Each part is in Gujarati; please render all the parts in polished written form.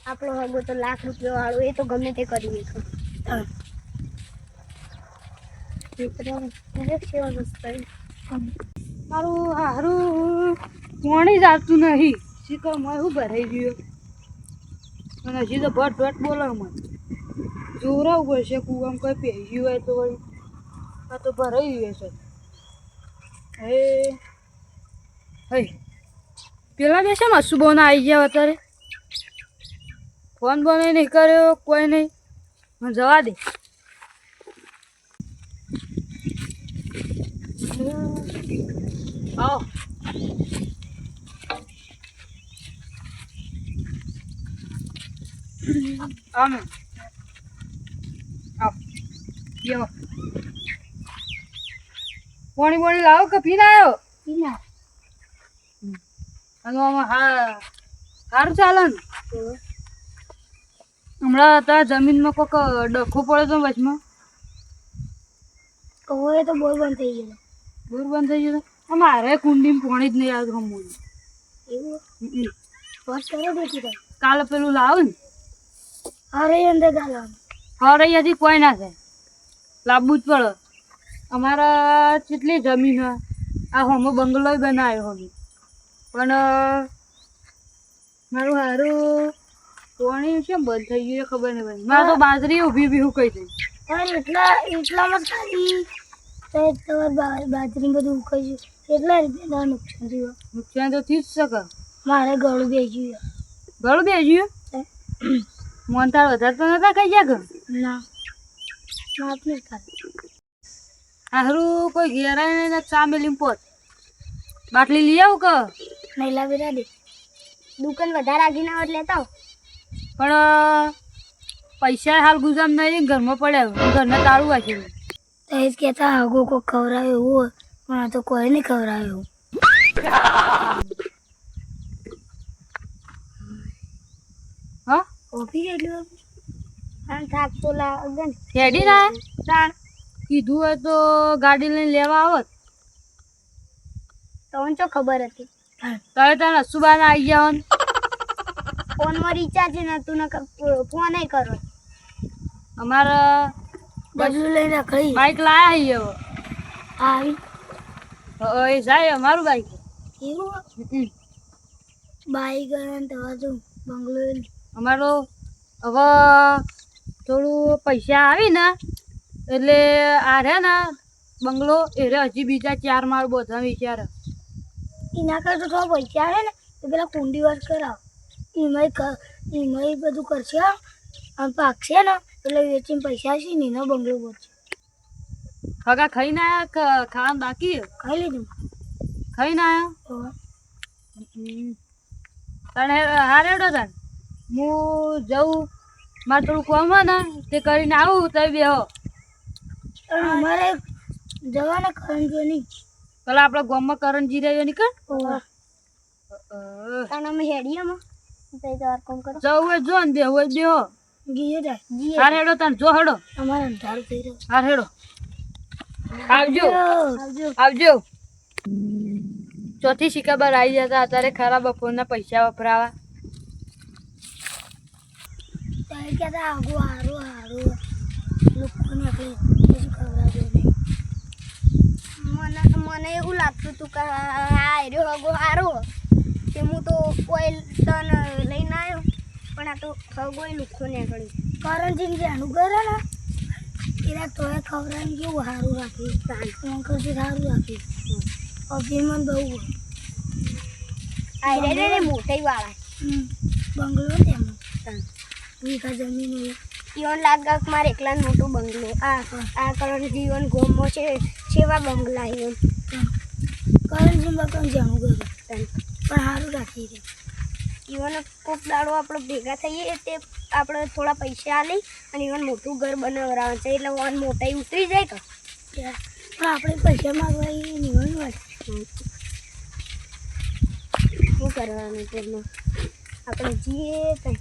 આપણો હગો તો લાખ રૂપિયા વાળો એ તો ગમે તે કરી દેખો મારું હારું પાણી જ આવતું નહીં શીખર માં શું ભરાઈ ગયું અને હજી તો ભટ ભટ બોલે મને જોરાવું પડશે કુવામાં કોઈ પહેર્યું હોય તો વળી આ તો ભરાઈ ગયું છે હે હઈ પેલા બેસે મસ્સુ બોને આવી ગયા અત્યારે ફોન બોને નહીં કર્યો કોઈ નહીં મને જવા દે આવો આમે આવ યો પાણી પાણી લાવો કે પીને આવ્યો પીના અને આમાં સારું ચાલે ને હમણાં તારા જમીનમાં કોઈક ડખો પડે તો વચમાં હવે તો બોર બંધ થઈ ગયો બોર બંધ થઈ ગયો મારે કુંડીમાં પાણી જ નહીં આવતું હમું એવું બસ કરો બેઠી કાલે પેલું લાવ ને અરે અંદર ગાલવાનું હવે અહીંયાથી કોઈ ના થાય લાવવું જ પડે અમારા કેટલી જમીન આ હોમો બંગલો બનાવ્યો અમે પણ મારું સારું પાણી કેમ બંધ થઈ ગયું એ ખબર નહીં ભાઈ મારે તો બાજરી ઊભી ઊભી કઈ થઈ પણ એટલામાં ખાલી તમારે બાજરી બધું ઉખાઈ ગયું કેટલા રૂપિયાના નુકસાન થયું નુકસાન તો થઈ જ શકે મારે ગળું બેસ્યું ગળું બેસ્યું મન તાર વધારે તો નતા ખાઈ ગયા ઘર ના માપ નહીં ખાલી હારું કોઈ ઘેરાય નહીં ચા મેલી પોત બાટલી લઈ આવું કે નહીં લાવી દે દુકાન વધારે આગી ના એટલે તો પણ પૈસા હાલ ગુજામ નહીં ઘરમાં પડ્યા ઘરને તાળું વાંચેલું તો એ જ કહેતા આગો કોઈ ખવડાવે એવું હોય પણ આ તો કોઈ નહીં ખવડાવે એવું હા ઓફી કેટલું થાક તો લાગે હેડી ના તાણ કીધું હોય તો ગાડી લઈને લેવા આવત તો ચો ખબર હતી તારે તાર અસુબાને આવી ગયા ને ફોનમાં રિચાર્જ નતું ને ફોન કરો અમારા ડબલું લઈને ખાઈ બાઈક લાયા આવી એ જાય અમારું બાઈક એવું બાઈક અને તો બંગલો અમારો હવે થોડું પૈસા આવી ને એટલે આ રે ને બંગલો એ રે હજી બીજા 4 માળ બધા વિચારે એના કરતા થોડા પૈસા આવે ને તો પેલા કુંડી વર્ક કરાવ એમાં બધું કરશે અને પાકશે ને એટલે વેચીને પૈસા છે ને એનો બંગલો પડશે ખગા ખાઈને આયા ખાવાનું બાકી ખાઈ લીધું ખાઈને આયા તને હારે હેડો તને હું જઉં મારે થોડું કામ હોય ને તે કરીને આવું તો બેહો અમારે જવાના કરંજીઓ નહીં પેલા આપણા ગામમાં કરંજી રહ્યો નીકળ કારણ અમે હેડીએમાં કામ કરો જવું હોય જો ને બેહવું હોય બેહો ગીએ જાય હાર હેડો તને જો હેડો અમારે અંધારું થઈ રહ્યું હાર હેડો આવજો આવજો આવજો ચોથી શિકાબર આવી જતા અત્યારે ખરા બપોરના પૈસા વપરાવા ત્યારે કહેતા આગું હારું હારું લોકોને આપણે કશું ખવડાવજો નહીં મને એવું લાગતું હતું કે હા એર્યો હગો હારો કે હું તો કોઈ તન લઈને આવ્યો પણ આ તો હગો લુખ્ખો નીકળ્યું કરણજીને જેનું કરે ને એના તોય ખવડાવીને કેવું સારું રાખ્યું અંકલથી સારું રાખ્યું અભિમાન બહુ આ મોટાઈ વાળા બંગલો તેમાં વીઘા જમીન હોય જીવન લાગે મારે એકલા મોટો બંગલો આ કરણ જીવન ગોમો છે સેવા બંગલા એવું કરણજી બકન જાણું ગયું પણ સારું રાખી છે જીવન કોક દાડો આપણે ભેગા થઈએ તે આપણે થોડા પૈસા આલી અને ઇવન મોટું ઘર બનાવવાનું છે એટલે વન મોટાઈ ઉતરી જાય તો પણ આપણે પૈસા માગવા એ નિવન હોય શું કરવાનું તેમાં આપણે જઈએ કંઈ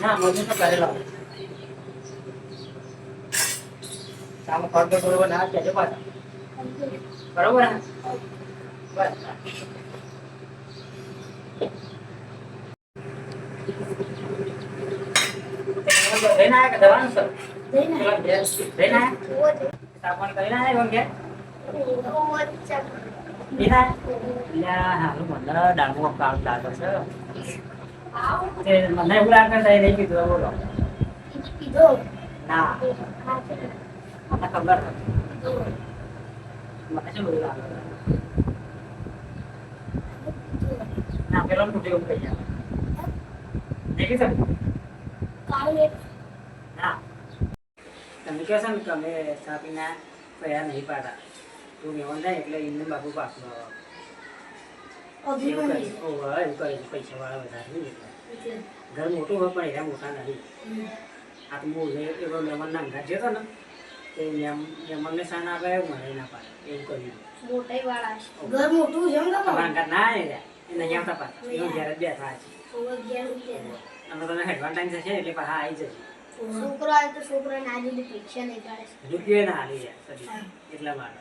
ના મજૂર તો કરેલો કામ કરતો બરોબર ના કહેજો પાછા બરોબર ને બસ જઈને આયા કે દવાનું સર જઈને આયા તાપણ કરીને આયા એમ કે બીના લ્યા હારું મને ડાળમો કામ લાગે છે તે મને એવું લાગે છે નહીં કીધું બોલો ના મને ખબર મને શું બધું લાગે ના પેલો તૂટી એવું કહી જાય દેખી સર ના તમે કહો છો ને કે અમે સાપીના પૈસા નહીં પાડતા તું મેવન જાય એટલે એમને બાપુ પાછું પૈસા વાળા વધારે નહીં ઘર મોટું હોય પણ એના મોટા નથી આ તો બહુ એવો મહેમાન ના ઘર જતો ને તે મહેમાનને સાન આપે મને ના પાડે એવું કર્યું ઘર મોટું છે તમારા ઘર ના એને નહીં આવતા પાછા એવું ઘેર જ બેઠા છે અમે તમે એડવાન્સ થશે એટલે પાછા આવી જશે છોકરો આવે તો છોકરા ના દીધી પરીક્ષા નહીં કાઢે રૂપિયો ના હાલી જાય એટલા માટે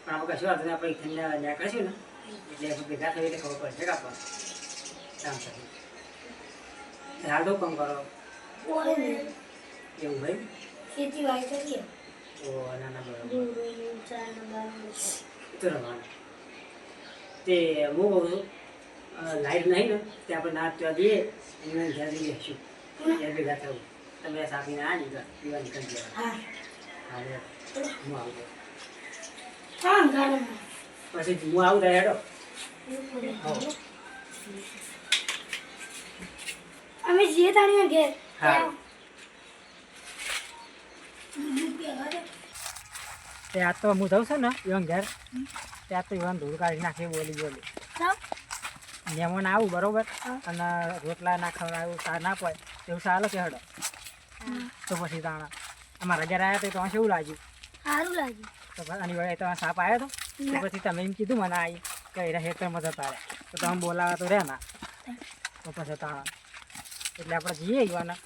પણ આપણે કશું વાંધો નહીં આપણે ઠંડા ત્યાં કરીશું ને એટલે આપણે ભેગા થઈ એટલે ખબર પડશે કે આપણને કામ કરીએ હાલ તો કામ કરો એવું ભાઈ ખેતીવાડી કરીએ ઓ ના ના બરાબર તો રવાનું તે હું કહું છું લાઈટ નહીં ને તે આપણે નાચ ત્યાં જઈએ એમને ઘેર જઈ બેસીશું ઘેર ભેગા થવું તમે સાપીને આ નીકળ પીવા નીકળી ગયા હા હું આવું પછી હું આવું થાય હેડો અમે જઈએ તાણી ઘેર હા તે આ તો હું જાઉં છું ને એવન ઘેર ત્યાં તો એવન ધૂળ કાઢી નાખે બોલી મહેમાન આવું બરોબર અને રોટલા ના ખવડાવું ચા ના પાય એવું ચાલો કે હડો તો પછી તાણા અમારા ઘેર આવ્યા તો કેવું લાગ્યું સારું લાગ્યું તો આની વડે તમારે સાપ આવ્યો હતો તો પછી તમે એમ કીધું મને આવી કે એના હેતરમાં જતા રહ્યા તો તમે બોલાવા તો રહ્યા ના તો પછી તાણા એટલે આપણે જઈએ ઈવાના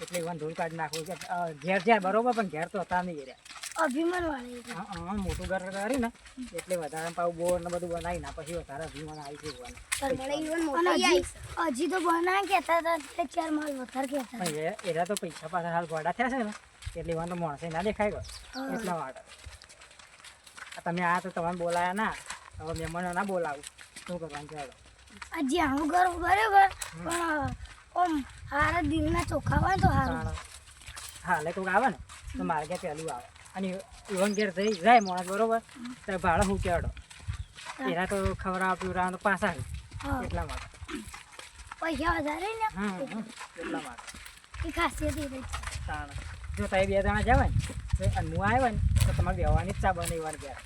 એટલે ઈવાન ધૂળ કાઢી નાખવું કે ઘેર જાય બરોબર પણ ઘેર તો હતા નહીં ગયા અભિમાન વાળી હા મોટું ઘર કરી ને એટલે વધારે પાવું બોર ને બધું બનાવી ના પછી વધારે અભિમાન આવી છે હજી તો બનાવે કહેતા હતા એટલે ચાર માલ વધારે કહેતા એના તો પૈસા પાછા હાલ ગોડા થયા છે ને એટલે ઈવાન તો માણસે ના દેખાય ગયો એટલા માટે તમે આ તો તમને બોલાયા ના હવે મહેમાનો ના બોલાવું શું કરવાનું ચાલો હજી આવું ઘર બરાબર પણ ઓમ હારા દિલના ચોખ્ખા હોય તો હારું હા એટલે કોઈક આવે ને તો મારે ક્યાં પહેલું આવે અને ઇવન ઘેર થઈ જાય માણસ બરોબર તો ભાડો હું કેવડો એના તો ખવડાવ પીવડાવ તો પાછા એટલા માટે પૈસા વધારે ને એટલા માટે એ ખાસિયત એ જો તમે 2 જણા જવાય ને અને હું આવ્યો ને તો તમારે બેવાની જ ચા બનાવવાની ઘેર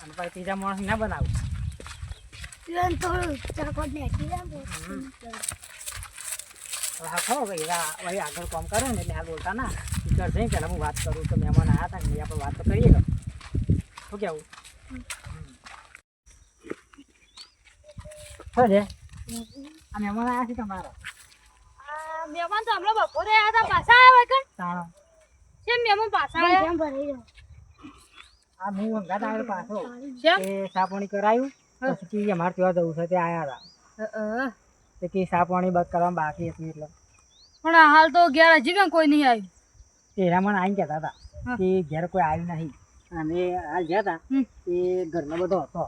અને પછી ત્રીજા માણસ ના બનાવું થોડું ચાકોટ નાખી હા ખો ભાઈ ભાઈ આગળ કામ કરે ને એટલે હાલ બોલતા ના ટીચર જઈ પહેલાં હું વાત કરું તો મહેમાન આવ્યા હતા ને આપણે વાત તો કરીએ તો શું કેવું શું છે આ મહેમાન આવ્યા છે તમારા મહેમાન તો હમણાં બપોરે આવ્યા હતા પાછા આવ્યા કે તાણો કેમ મહેમાન પાછા આવ્યા ભરાઈ આ હું અંગાત આવ્યો પાછો એ સાપોણી કરાયું પછી અમારે ત્યાં જવું છે તે આવ્યા હતા તે કે સાપોણી બસ કરવામાં બાકી હતી એટલે પણ આ હાલ તો ઘેર હજી કેમ કોઈ નહીં આવ્યું? એના મને આવીને કહેતા હતા હા. કે ઘેર કોઈ આવ્યું નહીં અને હાલ ગયા હતા હમ. એ ઘરનો બધો હતો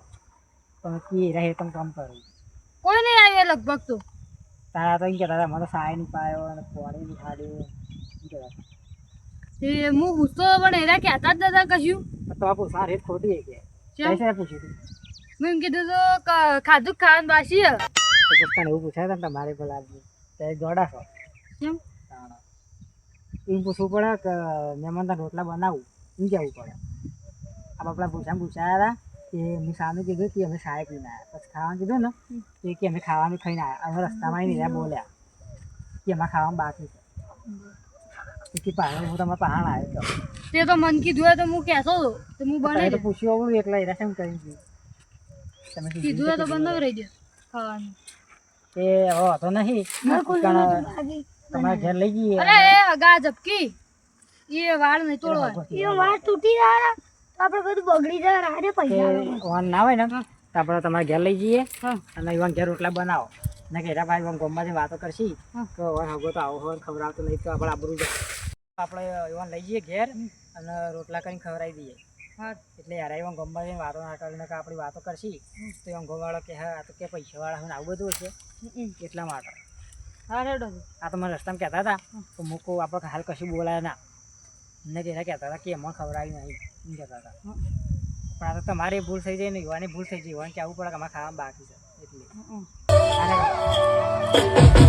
પણ કે રહે તમે કામ કરો કોઈ નહીં આવ્યું લગભગ તો. તારા તો એમ કહેતા હતા મને સહાય નહીં પાયો અને પાણી નહીં ખાડ્યું એમ કહેતા હતા. તે હું પૂછતો પણ એના કહેતા જ નતા કશું. તો આ પૂછવા રેત ખોટી છે કે કેમ? કઈ પૂછ્યું હતું મેં એમ કીધું તો ખાધું ખાવાનું બાસી હે. તો પછી તને એવું પૂછાય ને તમારે પેલા ત્યારે દોડા છો કેમ? એમ પૂછવું પડે કે મહેમાન તાર રોટલા બનાવું એમ કહેવું પડે. આ બાપલા પૂછાયા હતા કે મેં સામે કીધું કે અમે સાહેબ પીને આવ્યા પછી ખાવાનું કીધું ને કે અમે ખાવાનું ખાઈને આવ્યા અમે રસ્તામાં નહીં રહ્યા બોલ્યા કે એમાં ખાવાનું બાકી છે કે પહાડ હું તમારા પહાડ આવ્યો હતો તે તો મન કીધું હોય તો હું કહેતો હતો તો હું તમે બનાવી તો દઉં. પૂછ્યું હોવું એટલે એના શેમ કરી દીધું તમે કીધું હોય તો બનાવી રહી દે ખાવાનું. એ હો તો નહીં તમારે ઘેર લઈ જઈએ અરે એ અગા ઝપકી એ વાળ નહીં તોડવા. એ વાત તૂટી જાય તો આપણે બધું બગડી જાય રાડે પૈસા વાન ના હોય ને તો આપણે તમારે ઘેર લઈ જઈએ હા. અને ઈવન ઘેર રોટલા બનાવો ને કે એરા ભાઈ ગોમમાંથી વાતો કરશી હા. તો હવે હગો તો આવો હોય ખબર આવતો નહીં તો આપણે આબરું જાય આપણે ઈવન લઈ જઈએ ઘેર અને રોટલા કરીને ખવડાવી દઈએ હા. એટલે યાર ઈવન ગોમમાં વાતો ના કરીને કે આપણી વાતો કરશી તો ઈવન ગોમવાળો કે હા આ તો કે પૈસાવાળા હોય ને આવું બધું છે એટલા માટે હા રેડો. આ તો મને રસ્તામાં કહેતા હતા તો મૂકો આપણે હાલ કશું બોલાય ના ને કે એના કહેતા હતા કે એમાં ખવડાવી નહીં એમ કહેતા હતા પણ આ તો તમારી ભૂલ થઈ જાય ને યુવાની ભૂલ થઈ જાય યુવાન કે આવું પડે કે અમારે ખાવામાં બાકી છે એટલે હમ. આને